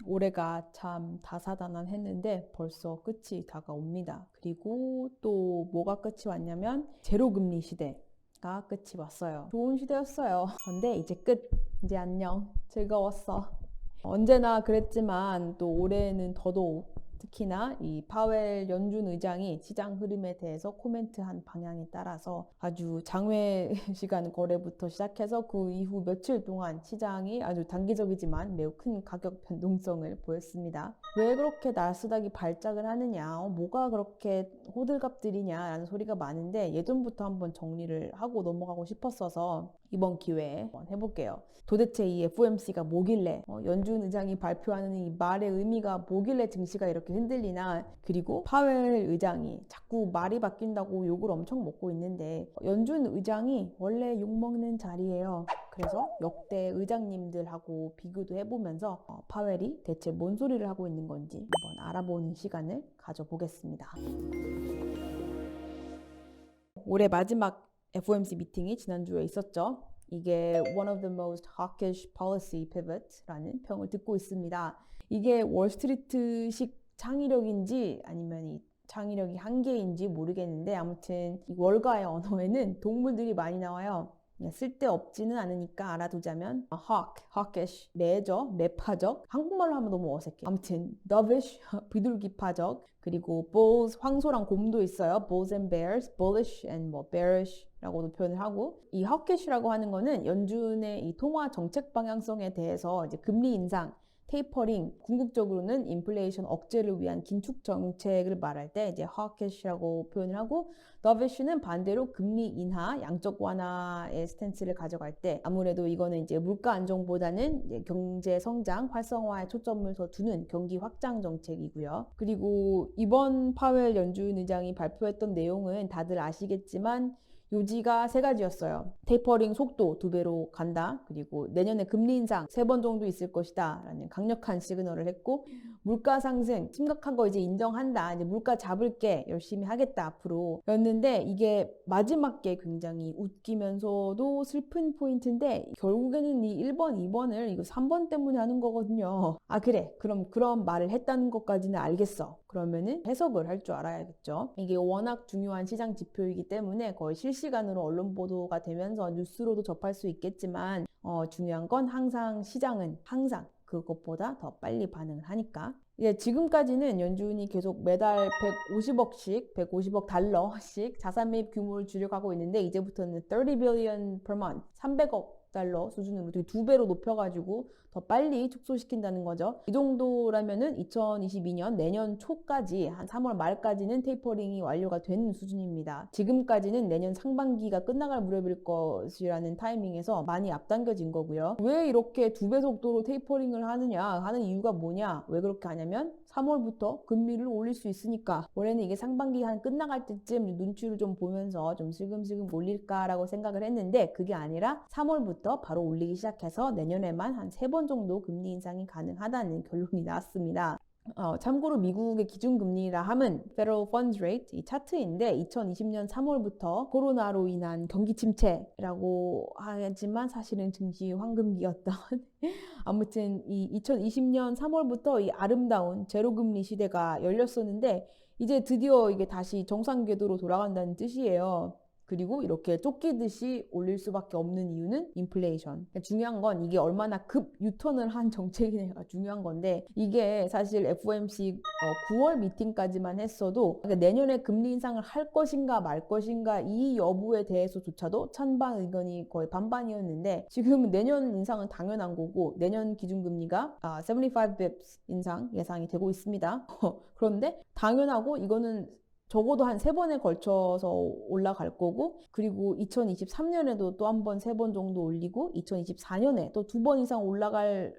올해가 참 다사다난했는데 벌써 끝이 다가옵니다. 그리고 또 뭐가 끝이 왔냐면 제로금리 시대가 끝이 왔어요. 좋은 시대였어요. 그런데 이제 끝. 이제 안녕. 즐거웠어. 언제나 그랬지만 또 올해는 더더욱 특히나 이 파웰 연준 의장이 시장 흐름에 대해서 코멘트한 방향에 따라서 아주 장외 시간 거래부터 시작해서 그 이후 며칠 동안 시장이 아주 단기적이지만 매우 큰 가격 변동성을 보였습니다. 왜 그렇게 나스닥이 발작을 하느냐, 뭐가 그렇게 호들갑들이냐라는 소리가 많은데 예전부터 한번 정리를 하고 넘어가고 싶었어서 이번 기회에 한번 해볼게요. 도대체 이 FOMC가 뭐길래 연준 의장이 발표하는 이 말의 의미가 뭐길래 증시가 이렇게 흔들리나, 그리고 파웰 의장이 자꾸 말이 바뀐다고 욕을 엄청 먹고 있는데 연준 의장이 원래 욕먹는 자리예요. 그래서 역대 의장님들하고 비교도 해보면서 파웰이 대체 뭔 소리를 하고 있는 건지 한번 알아보는 시간을 가져보겠습니다. 올해 마지막 FOMC 미팅이 지난주에 있었죠. 이게 one of the most hawkish policy pivot라는 평을 듣고 있습니다. 이게 월스트리트식 창의력인지 아니면 이 창의력이 한계인지 모르겠는데 아무튼 이 월가의 언어에는 동물들이 많이 나와요. 쓸데없지는 않으니까 알아두자면 hawkish, 매적, 매파적, 한국말로 하면 너무 어색해. 아무튼 dovish, 비둘기파적, 그리고 bulls, 황소랑 곰도 있어요. bulls and bears, bullish and bearish 라고도 표현을 하고, 이 hawkish라고 하는 거는 연준의 이 통화 정책 방향성에 대해서 이제 금리 인상, 테이퍼링, 궁극적으로는 인플레이션 억제를 위한 긴축 정책을 말할 때 이제 hawkish라고 표현을 하고, dovish는 반대로 금리 인하, 양적 완화의 스탠스를 가져갈 때 아무래도 이거는 이제 물가 안정보다는 이제 경제 성장, 활성화에 초점을 더 두는 경기 확장 정책이고요. 그리고 이번 파웰 연준 의장이 발표했던 내용은 다들 아시겠지만 요지가 세 가지였어요. 테이퍼링 속도 2배로 간다. 그리고 내년에 금리 인상 3번 정도 있을 것이다. 라는 강력한 시그널을 했고, 물가 상승 심각한 거 이제 인정한다. 이제 물가 잡을게. 열심히 하겠다. 앞으로. 였는데 이게 마지막 게 굉장히 웃기면서도 슬픈 포인트인데 결국에는 이 1번, 2번을 이거 3번 때문에 하는 거거든요. 그래. 그럼 그런 말을 했다는 것까지는 알겠어. 그러면은 해석을 할 줄 알아야겠죠. 이게 워낙 중요한 시장 지표이기 때문에 거의 실시간으로 언론 보도가 되면서 뉴스로도 접할 수 있겠지만 중요한 건 항상 시장은 항상 그것보다 더 빨리 반응을 하니까. 지금까지는 연준이 계속 매달 150억 달러씩 자산 매입 규모를 줄여가고 있는데 이제부터는 30 billion per month, 300억 달러 수준으로 2배로 높여가지고 더 빨리 축소시킨다는 거죠. 이 정도라면은 2022년 내년 초까지 한 3월 말까지는 테이퍼링이 완료가 되는 수준입니다. 지금까지는 내년 상반기가 끝나갈 무렵일 것이라는 타이밍에서 많이 앞당겨진 거고요. 왜 이렇게 2배 속도로 테이퍼링을 하는 이유가 뭐냐? 왜 그렇게 하냐면 3월부터 금리를 올릴 수 있으니까. 올해는 이게 상반기 한 끝나갈 때쯤 눈치를 좀 보면서 좀 슬금슬금 올릴까라고 생각을 했는데 그게 아니라 3월부터 바로 올리기 시작해서 내년에만 한 3번 정도 금리 인상이 가능하다는 결론이 나왔습니다. 참고로 미국의 기준금리라 함은 Federal Funds Rate 이 차트인데 2020년 3월부터 코로나로 인한 경기 침체라고 하지만 사실은 증시 황금기였던 아무튼 이 2020년 3월부터 이 아름다운 제로금리 시대가 열렸었는데 이제 드디어 이게 다시 정상 궤도로 돌아간다는 뜻이에요. 그리고 이렇게 쫓기듯이 올릴 수밖에 없는 이유는 인플레이션. 중요한 건 이게 얼마나 급 유턴을 한 정책이냐가 중요한 건데 이게 사실 FOMC 9월 미팅까지만 했어도 내년에 금리 인상을 할 것인가 말 것인가 이 여부에 대해서조차도 찬반 의견이 거의 반반이었는데 지금은 내년 인상은 당연한 거고 내년 기준금리가 75 bps 인상 예상이 되고 있습니다. 그런데 당연하고 이거는 적어도 한 3번에 걸쳐서 올라갈 거고 그리고 2023년에도 또 한 번, 3번 정도 올리고 2024년에 또 2번 이상 올라갈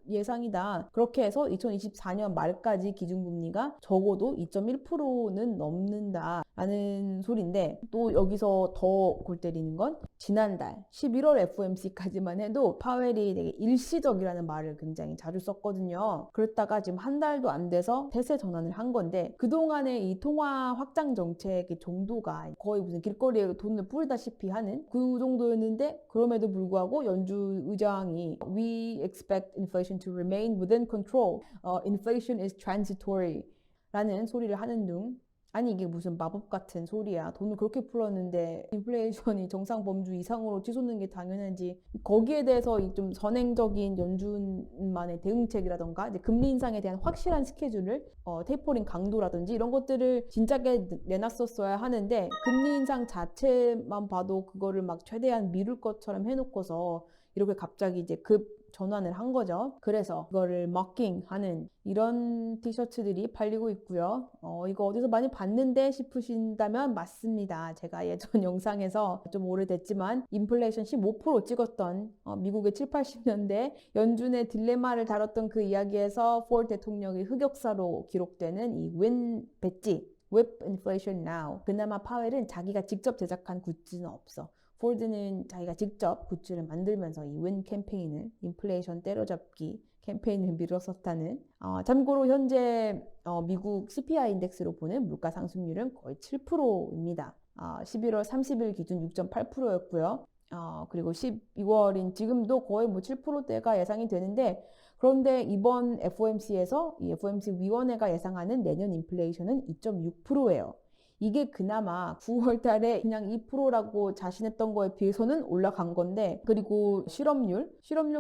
예상이다. 그렇게 해서 2024년 말까지 기준금리가 적어도 2.1%는 넘는다라는 소리인데 또 여기서 더 골 때리는 건 지난달 11월 FOMC까지만 해도 파웰이 되게 일시적이라는 말을 굉장히 자주 썼거든요. 그랬다가 지금 한 달도 안 돼서 태세 전환을 한 건데 그동안의 이 통화 확장 정책의 정도가 거의 무슨 길거리에 돈을 뿌리다시피 하는 그 정도였는데 그럼에도 불구하고 연준 의장이 We expect inflation to remain within control. Inflation is transitory. 라는 소리를 하는 둥 아니 이게 무슨 마법 같은 소리야. 돈을 그렇게 풀었는데 인플레이션이 정상 범주 이상으로 치솟는 게 당연한지 거기에 대해서 이 좀 선행적인 연준만의 대응책이라던가 이제 금리 인상에 대한 확실한 스케줄을 테이퍼링 강도라든지 이런 것들을 진작에 내놨었어야 하는데 금리 인상 자체만 봐도 그거를 막 최대한 미룰 것처럼 해놓고서 이렇게 갑자기 이제 급 전환을 한 거죠. 그래서 이거를 mocking-하는 이런 티셔츠들이 팔리고 있고요. 이거 어디서 많이 봤는데 싶으신다면 맞습니다. 제가 예전 영상에서 좀 오래됐지만 인플레이션 15% 찍었던 미국의 7, 80년대 연준의 딜레마를 다뤘던 그 이야기에서 포드 대통령의 흑역사로 기록되는 이 윈 배지 Whip Inflation Now. 그나마 파웰은 자기가 직접 제작한 굿즈는 없어. 포드는 자기가 직접 굿즈를 만들면서 이 윈 캠페인을 인플레이션 때려잡기 캠페인을 밀었었다는 참고로 현재 미국 CPI 인덱스로 보는 물가 상승률은 거의 7%입니다. 11월 30일 기준 6.8%였고요. 그리고 12월인 지금도 거의 뭐 7%대가 예상이 되는데 그런데 이번 FOMC에서 이 FOMC 위원회가 예상하는 내년 인플레이션은 2.6%예요. 이게 그나마 9월 달에 그냥 2%라고 자신했던 거에 비해서는 올라간 건데 그리고 실업률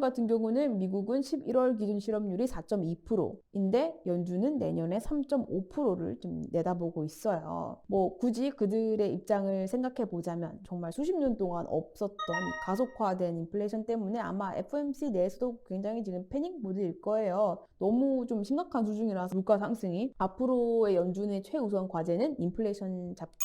같은 경우는 미국은 11월 기준 실업률이 4.2%인데 연준은 내년에 3.5%를 좀 내다보고 있어요. 뭐 굳이 그들의 입장을 생각해 보자면 정말 수십 년 동안 없었던 이 가속화된 인플레이션 때문에 아마 FOMC 내에서도 굉장히 지금 패닉 모드일 거예요. 너무 좀 심각한 수준이라서 물가 상승이 앞으로의 연준의 최우선 과제는 인플레이션 잡기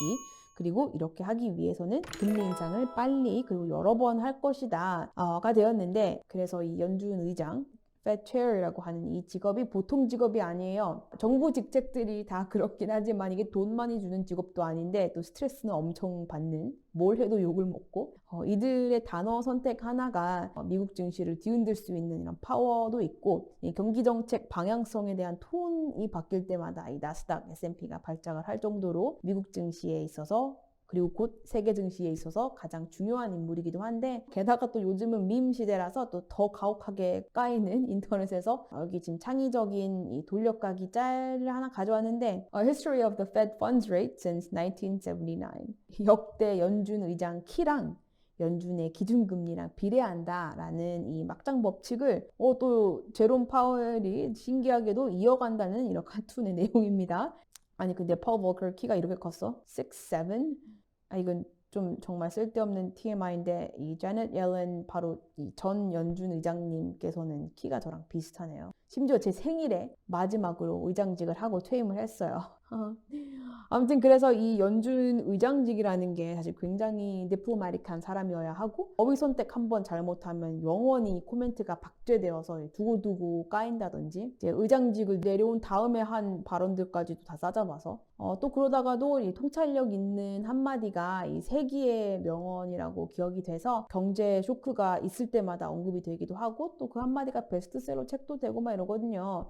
그리고 이렇게 하기 위해서는 금리 인상을 빨리 그리고 여러 번 할 것이다 가 되었는데 그래서 이 연준 의장 Fed Chair이라고 하는 이 직업이 보통 직업이 아니에요. 정부 직책들이 다 그렇긴 하지만 이게 돈 많이 주는 직업도 아닌데 또 스트레스는 엄청 받는 뭘 해도 욕을 먹고 이들의 단어 선택 하나가 미국 증시를 뒤흔들 수 있는 이런 파워도 있고 이 경기정책 방향성에 대한 톤이 바뀔 때마다 이 나스닥, S&P가 발작을 할 정도로 미국 증시에 있어서 그리고 곧 세계 증시에 있어서 가장 중요한 인물이기도 한데 게다가 또 요즘은 밈 시대라서 또 더 가혹하게 까이는 인터넷에서 여기 지금 창의적인 이 돌려까기 짤을 하나 가져왔는데 History of the Fed Funds Rate since 1979 역대 연준 의장 키랑 연준의 기준금리랑 비례한다라는 이 막장 법칙을 또 제롬 파웰이 신기하게도 이어간다는 이런 카툰의 내용입니다. 아니 근데 펄 워커 키가 이렇게 컸어? 6, 7? 이건 좀 정말 쓸데없는 TMI인데 이 제넷 옐런 바로 이 전 연준 의장님께서는 키가 저랑 비슷하네요. 심지어 제 생일에 마지막으로 의장직을 하고 퇴임을 했어요. 아무튼 그래서 이 연준 의장직이라는 게 사실 굉장히 디플로마틱한 사람이어야 하고 어휘 선택 한번 잘못하면 영원히 코멘트가 박제되어서 두고두고 까인다든지 이제 의장직을 내려온 다음에 한 발언들까지도 다 싸잡아서 또 그러다가도 이 통찰력 있는 한마디가 이 세기의 명언이라고 기억이 돼서 경제 쇼크가 있을 때마다 언급이 되기도 하고 또 그 한마디가 베스트셀러 책도 되고 막 이러거든요.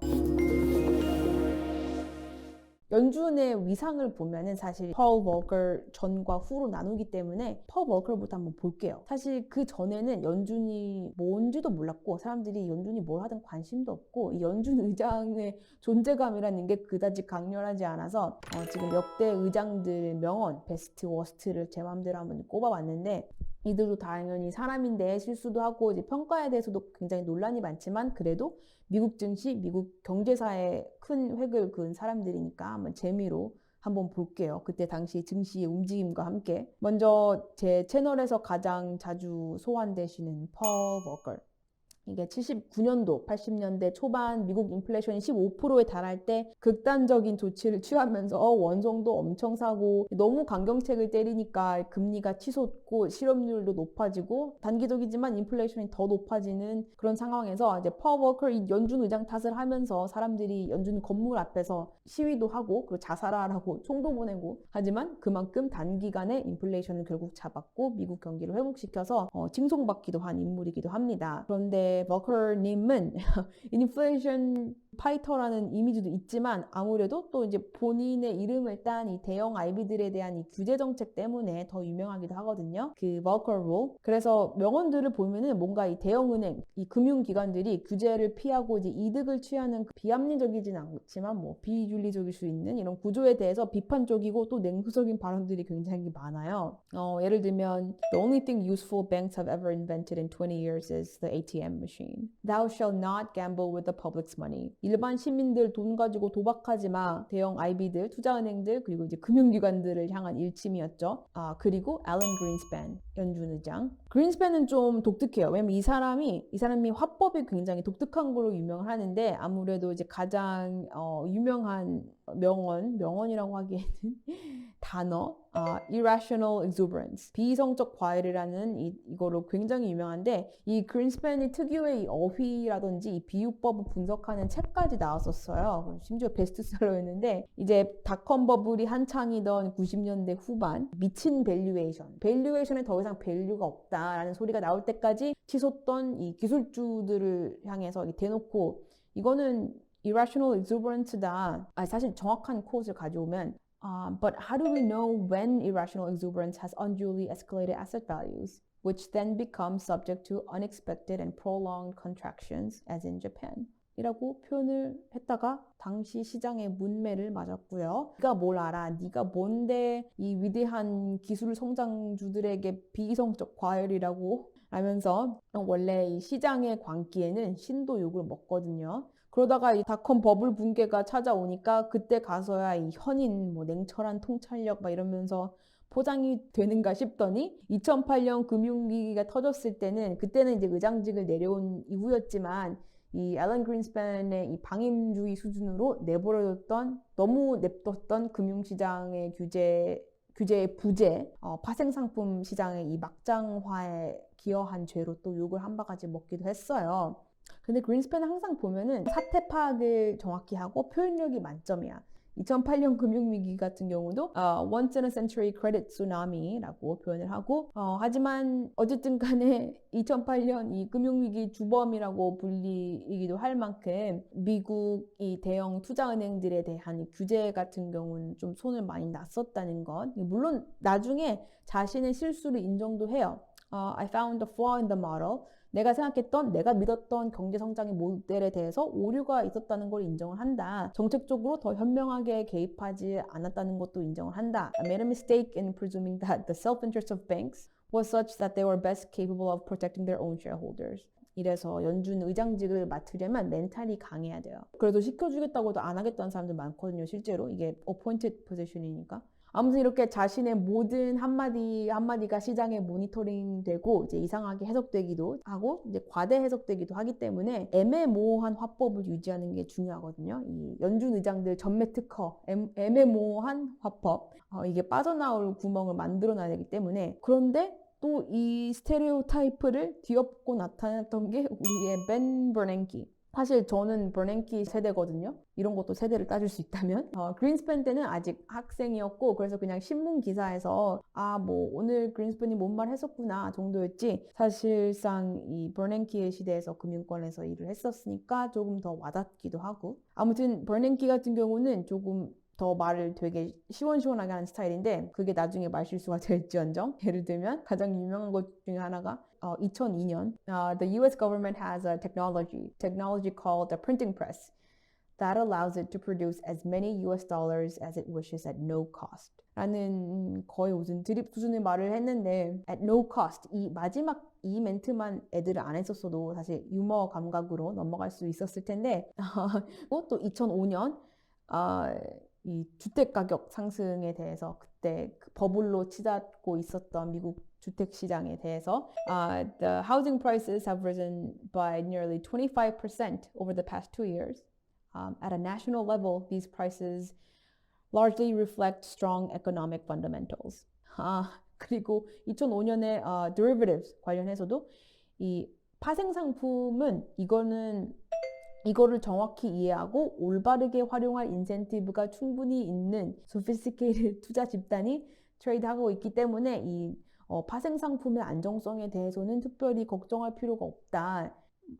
연준의 위상을 보면은 사실 펄 워커 전과 후로 나누기 때문에 펄 워커부터 한번 볼게요. 사실 그 전에는 연준이 뭔지도 몰랐고 사람들이 연준이 뭘 하든 관심도 없고 이 연준 의장의 존재감이라는 게 그다지 강렬하지 않아서 지금 역대 의장들 명언 베스트 워스트를 제 맘대로 한번 꼽아봤는데 이들도 당연히 사람인데 실수도 하고 이제 평가에 대해서도 굉장히 논란이 많지만 그래도 미국 증시, 미국 경제사에 큰 획을 그은 사람들이니까 한번 재미로 한번 볼게요. 그때 당시 증시의 움직임과 함께. 먼저 제 채널에서 가장 자주 소환되시는 펄 워커. 이게 79년도, 80년대 초반 미국 인플레이션이 15%에 달할 때 극단적인 조치를 취하면서 원성도 엄청 사고 너무 강경책을 때리니까 금리가 치솟고 실업률도 높아지고 단기적이지만 인플레이션이 더 높아지는 그런 상황에서 이제 파월 워커 이 연준 의장 탓을 하면서 사람들이 연준 건물 앞에서 시위도 하고 그리고 자살하라고 총도 보내고 하지만 그만큼 단기간에 인플레이션을 결국 잡았고 미국 경기를 회복시켜서 칭송받기도 한 인물이기도 합니다. 그런데 워커님은 인플레이션 파이터라는 이미지도 있지만 아무래도 또 이제 본인의 이름을 딴 이 대형 IB들에 대한 이 규제 정책 때문에 더 유명하기도 하거든요. 그 워커 룰. 그래서 명언들을 보면은 뭔가 이 대형은행, 이 금융기관들이 규제를 피하고 이제 이득을 취하는 비합리적이진 않지만 뭐 비윤리적일 수 있는 이런 구조에 대해서 비판적이고 또 냉소적인 발언들이 굉장히 많아요. 예를 들면 The only thing useful banks have ever invented in 20 years is the ATM machine. Thou shall not gamble with the public's money. 일반 시민들 돈 가지고 도박하지 마. 대형 IB들, 투자은행들 그리고 이제 금융기관들을 향한 일침이었죠. 그리고 앨런 그린스팬 연준 의장. 그린스팬은 좀 독특해요. 왜냐면 이 사람이 화법이 굉장히 독특한 걸로 유명을 하는데 아무래도 이제 가장 유명한 명언이라고 하기에는 단어 irrational exuberance 비이성적 과열이라는 이거로 굉장히 유명한데 이 그린스팬이 특유의 이 어휘라든지 이 비유법을 분석하는 책까지 나왔었어요. 심지어 베스트셀러였는데 이제 닷컴 버블이 한창이던 90년대 후반 미친 밸류에이션에 더 이상 밸류가 없다라는 소리가 나올 때까지 치솟던 이 기술주들을 향해서 대놓고 이거는 irrational exuberance다. 사실 정확한 콧을 가져오면 but how do we know when irrational exuberance has unduly escalated asset values, which then become subject to unexpected and prolonged contractions, as in Japan? 이라고 표현을 했다가 당시 시장의 문매를 맞았고요. 네가 뭘 알아? 네가 뭔데 이 위대한 기술 성장주들에게 비이성적 과열이라고 하면서 원래 이 시장의 광기에는 신도 욕을 먹거든요. 그러다가 이 닷컴 버블 붕괴가 찾아오니까 그때 가서야 이 현인 뭐 냉철한 통찰력 막 이러면서 포장이 되는가 싶더니 2008년 금융위기가 터졌을 때는 그때는 이제 의장직을 내려온 이후였지만 이 앨런 그린스팬의 이 방임주의 수준으로 너무 냅뒀던 금융시장의 규제의 부재, 파생상품 시장의 이 막장화에 기여한 죄로 또 욕을 한 바가지 먹기도 했어요. 근데 그린스팬은 항상 보면은 사태 파악을 정확히 하고 표현력이 만점이야. 2008년 금융위기 같은 경우도 once in a century credit tsunami라고 표현을 하고 하지만 어쨌든 간에 2008년 이 금융위기 주범이라고 불리기도 할 만큼 미국 이 대형 투자은행들에 대한 규제 같은 경우는 좀 손을 많이 놨었다는 것. 물론 나중에 자신의 실수를 인정도 해요. I found a flaw in the model. 내가 믿었던 경제성장의 모델에 대해서 오류가 있었다는 걸 인정을 한다. 정책적으로 더 현명하게 개입하지 않았다는 것도 인정을 한다. I made a mistake in presuming that the self-interest of banks was such that they were best capable of protecting their own shareholders. 이래서 연준 의장직을 맡으려면 멘탈이 강해야 돼요. 그래도 시켜주겠다고도 안 하겠다는 사람들 많거든요. 실제로 이게 appointed position이니까. 아무튼 이렇게 자신의 모든 한마디가 시장에 모니터링 되고 이제 이상하게 해석되기도 하고 이제 과대 해석되기도 하기 때문에 애매모호한 화법을 유지하는 게 중요하거든요. 이 연준 의장들 전매 특허, 애매모호한 화법, 이게 빠져나올 구멍을 만들어놔야 되기 때문에 그런데 또 이 스테레오타이프를 뒤엎고 나타났던 게 우리의 벤 버냉키. 사실 저는 버냉키 세대거든요. 이런 것도 세대를 따질 수 있다면. 그린스팬 때는 아직 학생이었고 그래서 그냥 신문 기사에서 뭐 오늘 그린스팬이 뭔 말 했었구나 정도였지 사실상 이 버냉키의 시대에서 금융권에서 일을 했었으니까 조금 더 와닿기도 하고 아무튼 버냉키 같은 경우는 조금 더 말을 되게 시원시원하게 하는 스타일인데 그게 나중에 말실수가 될지언정 예를 들면 가장 유명한 것 중에 하나가 2002년 The US government has a technology called the printing press that allows it to produce as many US dollars as it wishes at no cost 라는 거의 무슨 드립 수준의 말을 했는데 at no cost 이 마지막 이 멘트만 애들은 안 했었어도 사실 유머 감각으로 넘어갈 수 있었을 텐데 또 2005년 이 주택 가격 상승에 대해서 그때 그 버블로 치닫고 있었던 미국 주택 시장에 대해서. The housing prices have risen by nearly 25% over the past 2 years. At a national level, these prices largely reflect strong economic fundamentals. 그리고 2005년에 derivatives 관련해서도 이 파생 상품은 이거를 정확히 이해하고 올바르게 활용할 인센티브가 충분히 있는 sophisticated 투자 집단이 트레이드하고 있기 때문에 이 파생 상품의 안정성에 대해서는 특별히 걱정할 필요가 없다.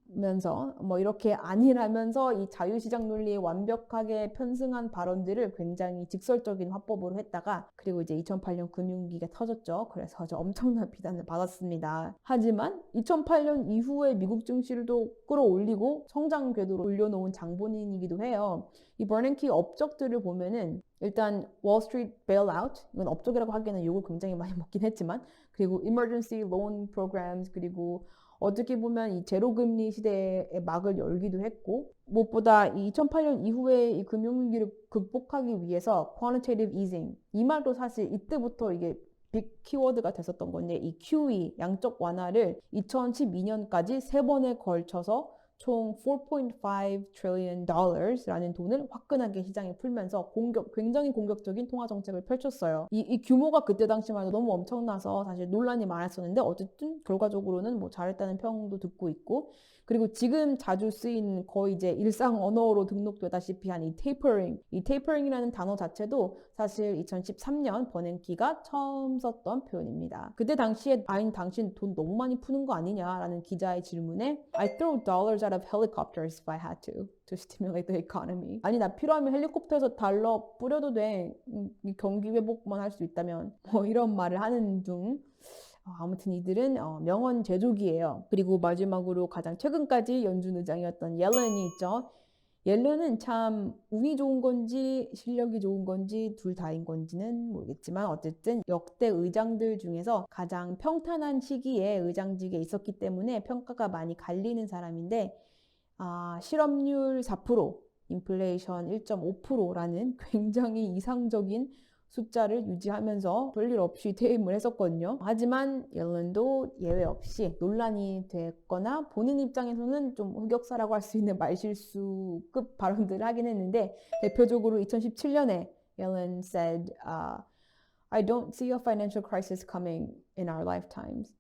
면서 뭐 이렇게 아니라면서 이 자유시장 논리에 완벽하게 편승한 발언들을 굉장히 직설적인 화법으로 했다가 그리고 이제 2008년 금융위기가 터졌죠. 그래서 아주 엄청난 비난을 받았습니다. 하지만 2008년 이후에 미국 증시를 또 끌어올리고 성장 궤도로 올려놓은 장본인이기도 해요. 이 버냉키 업적들을 보면은 일단 월스트리트 베일아웃, 이건 업적이라고 하기에는 욕을 굉장히 많이 먹긴 했지만 그리고 emergency loan programs 그리고 어떻게 보면 이 제로금리 시대의 막을 열기도 했고 무엇보다 이 2008년 이후에 이 금융위기를 극복하기 위해서 quantitative easing 이 말도 사실 이때부터 이게 빅 키워드가 됐었던 건데 이 QE 양적 완화를 2012년까지 3번에 걸쳐서 총 4.5 trillion dollars라는 돈을 화끈하게 시장에 풀면서 굉장히 공격적인 통화 정책을 펼쳤어요. 이 규모가 그때 당시만 해도 너무 엄청나서 사실 논란이 많았었는데 어쨌든 결과적으로는 뭐 잘했다는 평도 듣고 있고 그리고 지금 자주 쓰인 거의 이제 일상 언어로 등록되다시피 한 이 테이퍼링이라는 단어 자체도 사실 2013년 버냉키가 처음 썼던 표현입니다. 그때 당시에 당신 돈 너무 많이 푸는 거 아니냐라는 기자의 질문에 I throw dollars out of helicopters if I had to stimulate the economy. 아니 나 필요하면 헬리콥터에서 달러 뿌려도 돼. 경기 회복만 할 수 있다면 뭐 이런 말을 하는 등 아무튼 이들은 명언 제조기예요. 그리고 마지막으로 가장 최근까지 연준 의장이었던 옐런이 있죠. 옐런은 참 운이 좋은 건지 실력이 좋은 건지 둘 다인 건지는 모르겠지만 어쨌든 역대 의장들 중에서 가장 평탄한 시기에 의장직에 있었기 때문에 평가가 많이 갈리는 사람인데 실업률 4%, 인플레이션 1.5%라는 굉장히 이상적인 숫자를 유지하면서 별일 없이 퇴임을 했었거든요. 하지만 옐런도 예외 없이 논란이 됐거나 본인 입장에서는 좀 흑역사라고 할 수 있는 말실수급 발언들을 하긴 했는데 대표적으로 2017년에 옐런 said, I don't see a financial crisis coming in our lifetimes.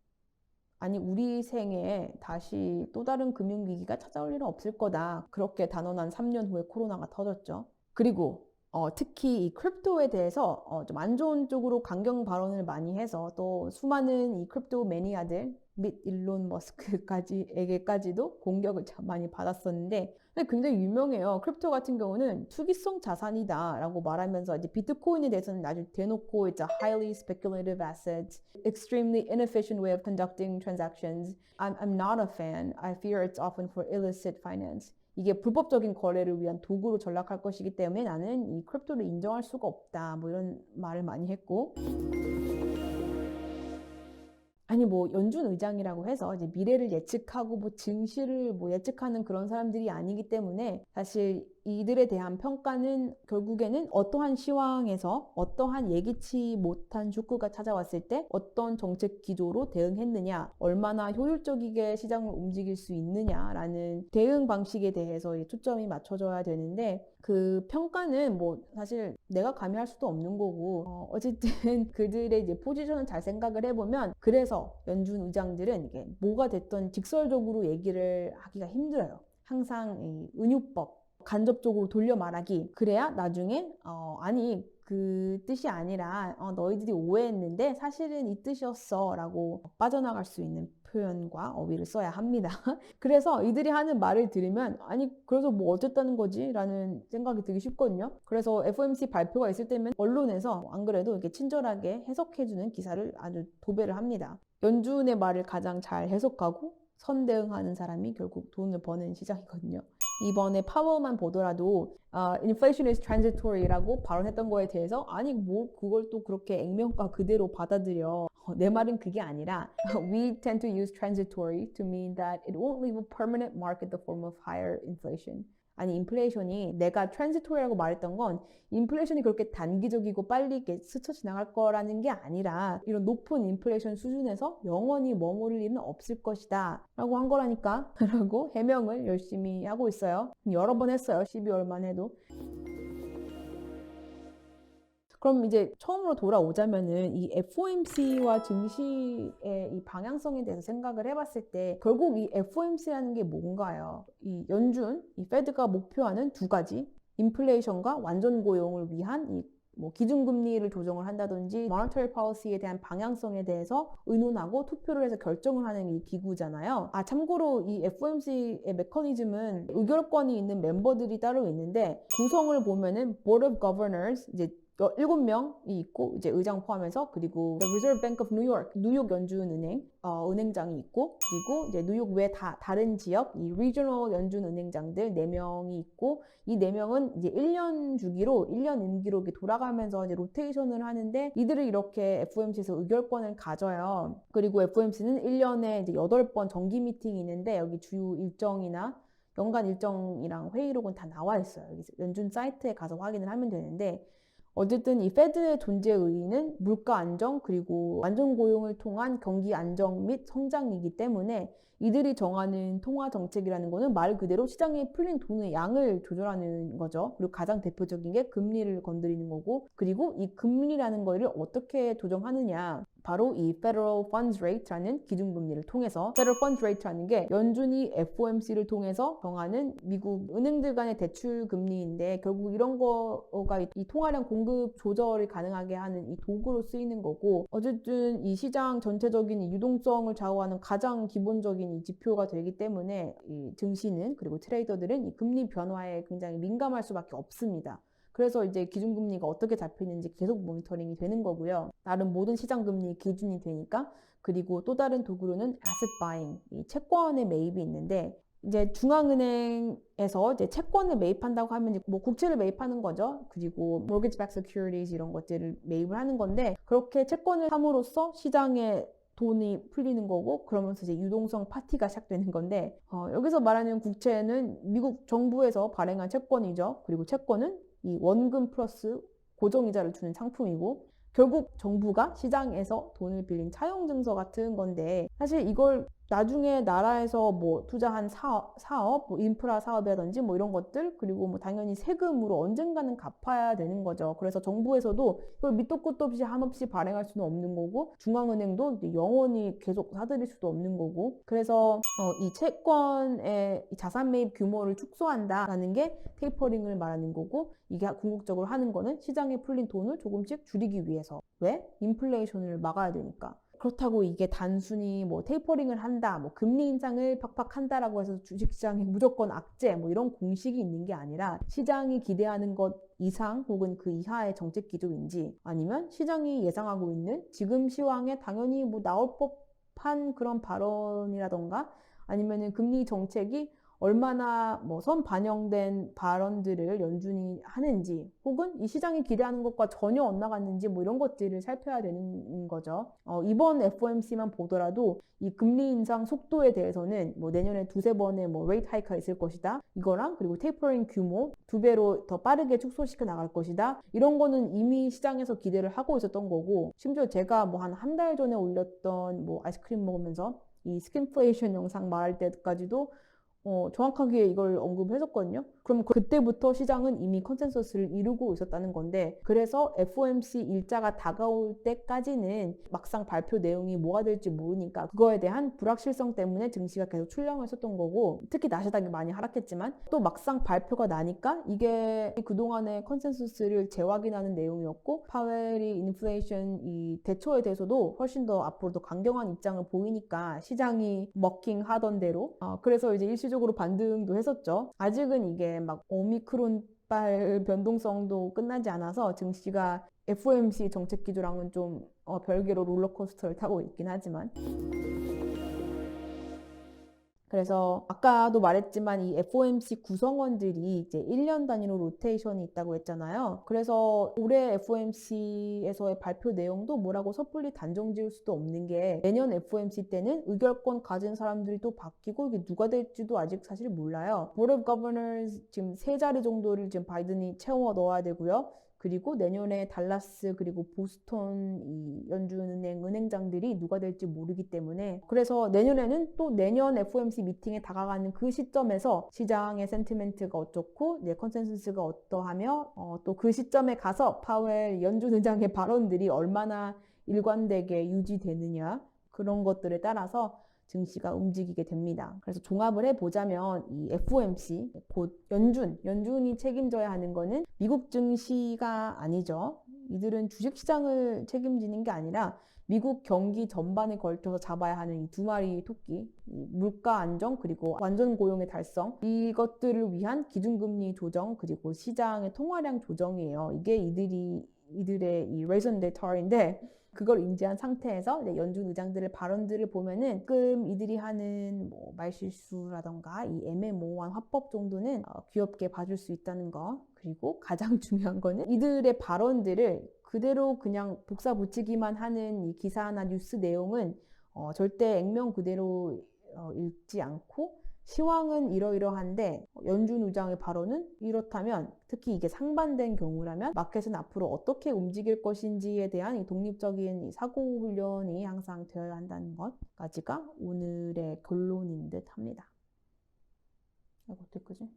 아니 우리 생에 다시 또 다른 금융위기가 찾아올 일은 없을 거다. 그렇게 단언한 3년 후에 코로나가 터졌죠. 그리고 특히 이 크립토에 대해서 좀 안 좋은 쪽으로 강경 발언을 많이 해서 또 수많은 이 크립토 매니아들 및 일론 머스크에게까지도 공격을 참 많이 받았었는데 근데 굉장히 유명해요. 크립토 같은 경우는 투기성 자산이다 라고 말하면서 이제 비트코인에 대해서는 아주 대놓고 이제 highly speculative assets, extremely inefficient way of conducting transactions. I'm not a fan. I fear it's often for illicit finance. 이게 불법적인 거래를 위한 도구로 전락할 것이기 때문에 나는 이 크립토를 인정할 수가 없다. 뭐 이런 말을 많이 했고 아니 뭐 연준 의장이라고 해서 이제 미래를 예측하고 뭐 증시를 뭐 예측하는 그런 사람들이 아니기 때문에 사실 이들에 대한 평가는 결국에는 어떠한 시황에서 어떠한 예기치 못한 쇼크가 찾아왔을 때 어떤 정책 기조로 대응했느냐, 얼마나 효율적이게 시장을 움직일 수 있느냐라는 대응 방식에 대해서 초점이 맞춰져야 되는데 그 평가는 뭐 사실 내가 감히 할 수도 없는 거고 어쨌든 그들의 이제 포지션을 잘 생각을 해보면 그래서 연준 의장들은 이게 뭐가 됐던 직설적으로 얘기를 하기가 힘들어요. 항상 이 은유법 간접적으로 돌려 말하기 그래야 나중에 아니 그 뜻이 아니라 너희들이 오해했는데 사실은 이 뜻이었어 라고 빠져나갈 수 있는 표현과 어휘를 써야 합니다. 그래서 이들이 하는 말을 들으면 아니 그래서 뭐 어쨌다는 거지 라는 생각이 들기 쉽거든요. 그래서 FOMC 발표가 있을 때면 언론에서 안 그래도 이렇게 친절하게 해석해주는 기사를 아주 도배를 합니다. 연준의 말을 가장 잘 해석하고 선대응하는 사람이 결국 돈을 버는 시장이거든요. 이번에 파월만 보더라도 inflation is transitory라고 발언했던 거에 대해서 아니 뭐 그걸 또 그렇게 액면가 그대로 받아들여. 내 말은 그게 아니라 we tend to use transitory to mean that it won't leave a permanent mark in the form of higher inflation. 아니 인플레이션이 내가 트랜지토리라고 말했던 건 인플레이션이 그렇게 단기적이고 빨리 이렇게 스쳐 지나갈 거라는 게 아니라 이런 높은 인플레이션 수준에서 영원히 머무를 일은 없을 것이다 라고 한 거라니까 라고 해명을 열심히 하고 있어요. 여러 번 했어요. 12월만 해도. 그럼 이제 처음으로 돌아오자면은 이 FOMC와 증시의 이 방향성에 대해서 생각을 해봤을 때 결국 이 FOMC라는 게 뭔가요? 이 연준, 이 페드가 목표하는 두 가지 인플레이션과 완전 고용을 위한 이 뭐 기준금리를 조정을 한다든지 monetary policy에 대한 방향성에 대해서 의논하고 투표를 해서 결정을 하는 이 기구잖아요. 참고로 이 FOMC의 메커니즘은 의결권이 있는 멤버들이 따로 있는데 구성을 보면은 Board of Governors 이제 7명이 있고 이제 의장 포함해서 그리고 The Reserve Bank of New York 뉴욕 연준은행 은행장이 있고 그리고 이제 뉴욕 외 다른 지역 이 Regional 연준 은행장들 4명이 있고 이 4명은 이제 1년 주기로 1년 임기로 이렇게 돌아가면서 이제 로테이션을 하는데 이들을 이렇게 FOMC에서 의결권을 가져요. 그리고 FOMC는 1년에 이제 8번 정기 미팅이 있는데 여기 주요 일정이나 연간 일정이랑 회의록은 다 나와 있어요. 연준 사이트에 가서 확인을 하면 되는데 어쨌든 이 페드의 존재의 의의는 물가 안정 그리고 완전 고용을 통한 경기 안정 및 성장이기 때문에 이들이 정하는 통화 정책이라는 거는 말 그대로 시장에 풀린 돈의 양을 조절하는 거죠. 그리고 가장 대표적인 게 금리를 건드리는 거고 그리고 이 금리라는 거를 어떻게 조정하느냐 바로 이 Federal Funds Rate라는 기준금리를 통해서 Federal Funds Rate라는 게 연준이 FOMC를 통해서 정하는 미국 은행들 간의 대출 금리인데 결국 이런 거가 이 통화량 공급 조절을 가능하게 하는 이 도구로 쓰이는 거고 어쨌든 이 시장 전체적인 이 유동성을 좌우하는 가장 기본적인 이 지표가 되기 때문에 이 증시는 그리고 트레이더들은 이 금리 변화에 굉장히 민감할 수밖에 없습니다. 그래서 이제 기준금리가 어떻게 잡히는지 계속 모니터링이 되는 거고요. 다른 모든 시장금리 기준이 되니까 그리고 또 다른 도구로는 asset buying, 이 채권의 매입이 있는데 이제 중앙은행에서 이제 채권을 매입한다고 하면 이제 뭐 국채를 매입하는 거죠. 그리고 mortgage-backed securities 이런 것들을 매입을 하는 건데 그렇게 채권을 함으로써 시장에 돈이 풀리는 거고 그러면서 이제 유동성 파티가 시작되는 건데 여기서 말하는 국채는 미국 정부에서 발행한 채권이죠. 그리고 채권은 이 원금 플러스 고정이자를 주는 상품이고 결국 정부가 시장에서 돈을 빌린 차용증서 같은 건데 사실 이걸 나중에 나라에서 뭐 투자한 사업, 뭐 인프라 사업이라든지 뭐 이런 것들 그리고 뭐 당연히 세금으로 언젠가는 갚아야 되는 거죠. 그래서 정부에서도 이걸 밑도 끝도 없이 한없이 발행할 수는 없는 거고 중앙은행도 영원히 계속 사들일 수도 없는 거고 그래서 이 채권의 자산 매입 규모를 축소한다라는 게 테이퍼링을 말하는 거고 이게 궁극적으로 하는 거는 시장에 풀린 돈을 조금씩 줄이기 위해서 왜? 인플레이션을 막아야 되니까. 그렇다고 이게 단순히 뭐 테이퍼링을 한다, 뭐 금리 인상을 팍팍 한다라고 해서 주식시장에 무조건 악재, 뭐 이런 공식이 있는 게 아니라 시장이 기대하는 것 이상 혹은 그 이하의 정책 기조인지 아니면 시장이 예상하고 있는 지금 시황에 당연히 뭐 나올 법한 그런 발언이라던가 아니면은 금리 정책이 얼마나 뭐 선반영된 발언들을 연준이 하는지 혹은 이 시장이 기대하는 것과 전혀 엇나갔는지 뭐 이런 것들을 살펴야 되는 거죠. 이번 FOMC만 보더라도 이 금리 인상 속도에 대해서는 뭐 내년에 두세 번의 뭐 레이트 하이크가 있을 것이다. 이거랑 그리고 테이퍼링 규모 2배로 더 빠르게 축소시켜 나갈 것이다. 이런 거는 이미 시장에서 기대를 하고 있었던 거고 심지어 제가 뭐 한 달 전에 올렸던 뭐 아이스크림 먹으면서 이 스킨플레이션 영상 말할 때까지도 정확하게 이걸 언급했었거든요. 그럼 그때부터 시장은 이미 컨센서스를 이루고 있었다는 건데 그래서 FOMC 일자가 다가올 때까지는 막상 발표 내용이 뭐가 될지 모르니까 그거에 대한 불확실성 때문에 증시가 계속 출렁을 했었던 거고 특히 나스닥이 많이 하락했지만 또 막상 발표가 나니까 이게 그동안의 컨센서스를 재확인하는 내용이었고 파웰이 인플레이션 이 대처에 대해서도 훨씬 더 앞으로 더 강경한 입장을 보이니까 시장이 먹킹하던 대로 그래서 이제 일시적으로 반등도 했었죠. 아직은 이게 막 오미크론발 변동성도 끝나지 않아서 증시가 FOMC 정책 기조랑은 좀 별개로 롤러코스터를 타고 있긴 하지만 그래서 아까도 말했지만 이 FOMC 구성원들이 이제 1년 단위로 로테이션이 있다고 했잖아요. 그래서 올해 FOMC에서의 발표 내용도 뭐라고 섣불리 단정 지을 수도 없는 게 내년 FOMC 때는 의결권 가진 사람들이 또 바뀌고 이게 누가 될지도 아직 사실 몰라요. Board of Governors 지금 3자리 정도를 지금 바이든이 채워 넣어야 되고요. 그리고 내년에 달라스 그리고 보스턴 이 연준은행 은행장들이 누가 될지 모르기 때문에 그래서 내년에는 또 내년 FOMC 미팅에 다가가는 그 시점에서 시장의 센티멘트가 어떻고 컨센서스가 어떠하며 또 그 시점에 가서 파웰 연준 의장의 발언들이 얼마나 일관되게 유지되느냐 그런 것들에 따라서 증시가 움직이게 됩니다. 그래서 종합을 해보자면 이 FOMC, 곧 연준이 책임져야 하는 거는 미국 증시가 아니죠. 이들은 주식시장을 책임지는 게 아니라 미국 경기 전반에 걸쳐서 잡아야 하는 이 두 마리 토끼, 이 물가 안정 그리고 완전 고용의 달성 이것들을 위한 기준금리 조정 그리고 시장의 통화량 조정이에요. 이게 이들의 이 raison d'etre인데 그걸 인지한 상태에서 연준 의장들의 발언들을 보면은 가끔 이들이 하는 뭐 말실수라던가 이 애매모호한 화법 정도는 귀엽게 봐줄 수 있다는 거. 그리고 가장 중요한 거는 이들의 발언들을 그대로 그냥 복사 붙이기만 하는 이 기사나 뉴스 내용은 절대 액면 그대로 읽지 않고 시황은 이러이러한데 연준 의장의 발언은 이렇다면 특히 이게 상반된 경우라면 마켓은 앞으로 어떻게 움직일 것인지에 대한 이 독립적인 이 사고 훈련이 항상 되어야 한다는 것까지가 오늘의 결론인 듯 합니다. 이거 어떡하지?